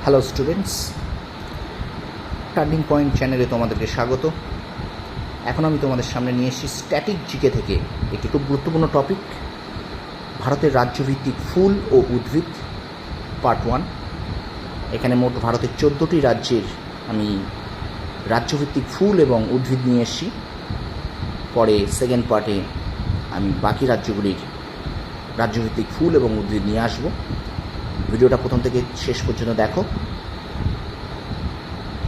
Hello students, turning point চ্যানেলে তোমাদেরকে স্বাগত। এখন আমি তোমাদের সামনে নিয়ে এসেছি স্ট্যাটিক জিকে থেকে একটি খুব গুরুত্বপূর্ণ টপিক, ভারতের রাজ্যভিত্তিক ফুল ও উদ্ভিদ পার্ট 1। এখানে মোট ভারতের 14টি রাজ্যের আমি রাজ্যভিত্তিক ফুল এবং উদ্ভিদ নিয়ে এসেছি। পরে সেকেন্ড পার্টে আমি বাকি রাজ্যগুলির রাজ্যভিত্তিক ফুল এবং উদ্ভিদ নিয়ে আসব। ভিডিওটা প্রথম থেকে শেষ পর্যন্ত দেখো।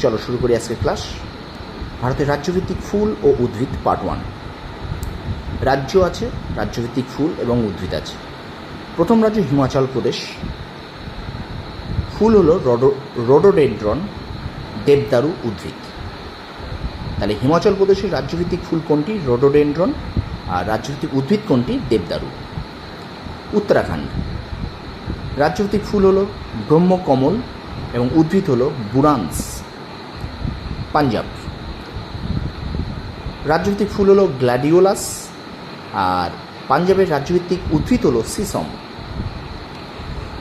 চলো শুরু করি আজকের ক্লাস। ভারতের রাজ্যভিত্তিক ফুল ও উদ্ভিদ পার্ট 1। রাজ্য আছে, রাজ্যভিত্তিক ফুল এবং উদ্ভিদ আছে। প্রথম রাজ্য হিমাচল প্রদেশ। ফুল হলো রোডোডেনড্রন, দেবদারু উদ্ভিদ। তাহলে হিমাচল প্রদেশের রাজ্যভিত্তিক ফুল কোনটি? রোডোডেনড্রন। আর রাজ্যভিত্তিক উদ্ভিদ কোনটি? দেবদারু। উত্তরাখণ্ড, রাজ্যভিত্তিক ফুল হলো ব্রহ্মকমল এবং উদ্ভিদ হলো বুরান্স। পাঞ্জাব, রাজ্যভিত্তিক ফুল হলো গ্ল্যাডিওলাস আর পাঞ্জাবের রাজ্যভিত্তিক উদ্ভিদ হলো সিসম।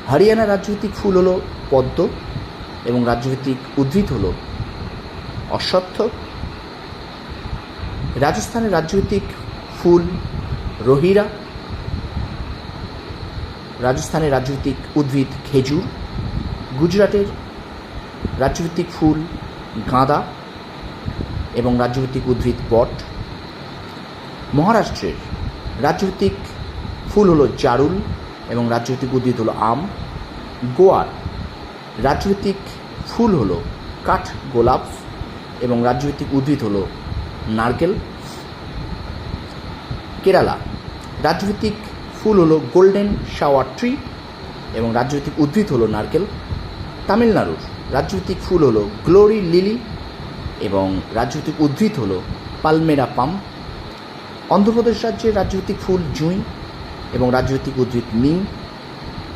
হরিয়ানা রাজ্যভিত্তিক ফুল হলো পদ্ম এবং রাজ্যভিত্তিক উদ্ভিদ হলো অশ্বত্থ। রাজস্থানের রাজ্যভিত্তিক ফুল রোহিরা, রাজস্থানের রাজ্যভিত্তিক উদ্ভিদ খেজুর। গুজরাটের রাজ্যভিত্তিক ফুল গাঁদা এবং রাজ্যভিত্তিক উদ্ভিদ বট। মহারাষ্ট্রের রাজ্যভিত্তিক ফুল হলো জারুল এবং রাজ্যভিত্তিক উদ্ভিদ হলো আম। গোয়ার রাজ্যভিত্তিক ফুল হলো কাঠ গোলাপ এবং রাজ্যভিত্তিক উদ্ভিদ হলো নারকেল। কেরালা, রাজ্যভিত্তিক ফুল হলো গোল্ডেন শাওয়ার ট্রি এবং রাজ্যভিত্তিক উদ্ভিদ হলো নারকেল। তামিলনাড়ুর রাজ্যভিত্তিক ফুল হলো গ্লোরি লিলি এবং রাজ্যভিত্তিক উদ্ভিদ হলো পালমেরা পাম। অন্ধ্রপ্রদেশ রাজ্যের রাজ্যভিত্তিক ফুল জুঁই এবং রাজ্যভিত্তিক উদ্ভিদ নিম।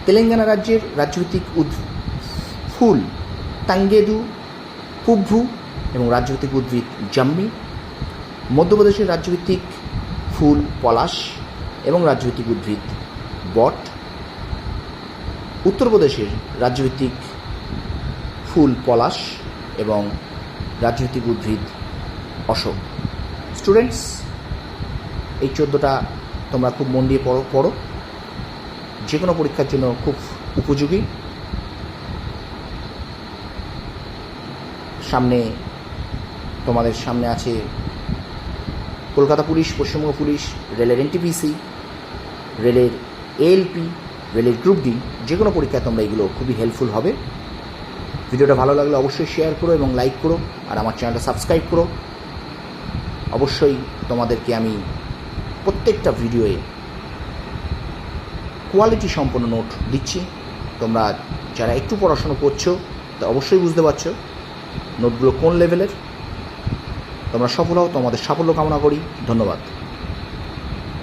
তেলেঙ্গানা রাজ্যের রাজ্যভিত্তিক ফুল তাঙ্গেদু পুভ্ভু এবং রাজ্যভিত্তিক উদ্ভিদ জাম্মি। মধ্যপ্রদেশের রাজ্যভিত্তিক ফুল পলাশ এবং রাজ্যভিত্তিক উদ্ভিদ বট। উত্তরপ্রদেশের রাজ্যভিত্তিক ফুল পলাশ এবং রাজ্যভিত্তিক উদ্ভিদ অশোক। স্টুডেন্টস, এই 14টা তোমরা খুব মন দিয়ে পড়ো। যে কোনো পরীক্ষার জন্য খুব উপযোগী। তোমাদের সামনে আছে কলকাতা পুলিশ, পশ্চিমবঙ্গ পুলিশ, রেলের এনটিপিসি, রেলের এএলপি, রেলের গ্রুপ ডি। যে কোনো পরীক্ষায় তোমরা এগুলো খুবই হেল্পফুল হবে। ভিডিওটা ভালো লাগলে অবশ্যই শেয়ার করো এবং লাইক করো, আর আমার চ্যানেলটা সাবস্ক্রাইব করো। অবশ্যই তোমাদেরকে আমি প্রত্যেকটা ভিডিওয়ে কোয়ালিটি সম্পন্ন নোট দিচ্ছি। তোমরা যারা একটু পড়াশোনা করছো তা অবশ্যই বুঝতে পারছো নোটগুলো কোন লেভেলের। তোমরা সফল হও, তোমাদের সাফল্য কামনা করি। ধন্যবাদ।